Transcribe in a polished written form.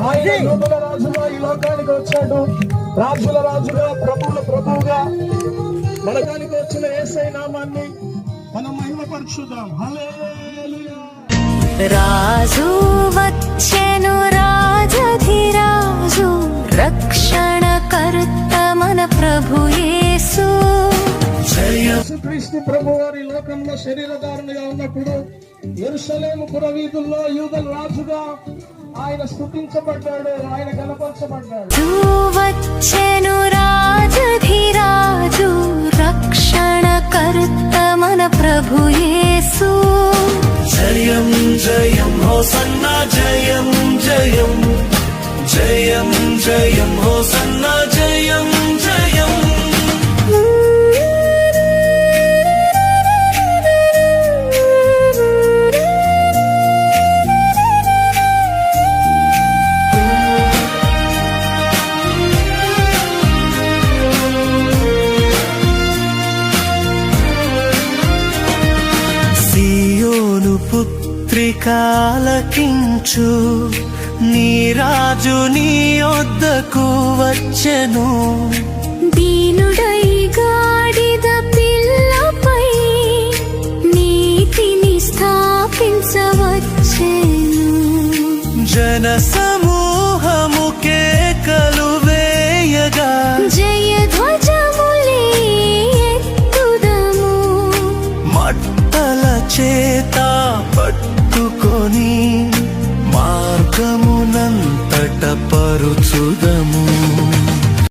ఆయన యోగుల రాజుగా ఈ లోకానికి వచ్చాడు. రాజుల రాజుగా, ప్రభువుల ప్రభువుగా మనకానికి వచ్చిన యేసయ్య నామాన్ని మనం మహిమపరచుదాం. హల్లెలూయా. రాజు వచ్చెను, రాజధిరాజు, రక్షణకర్త మన ప్రభు యేసు. యేసుక్రీస్తు ప్రభువారి లోకంలో శరీరధారణగా ఉన్నప్పుడు యెరూషలేము పురవీధుల్లో యూదుల రాజుగా ఆయన స్తుతించబడ్డాడు, ఆయన కనపరచబడ్డాడు. వచ్చెను రాజధిరాజు, రక్షణకర్త మన ప్రభు యేసు. జయం జయం హోసన్నా, జయం జయం జయం జయం హోసన్నా, జయం జయం. సియోను పుత్రికాలకించు, నీ రాజు నీ యొద్దకు వచ్చెను. దీనుడై గాడిద పిల్లపై నీతిని స్థాపించవచ్చెను. జనసము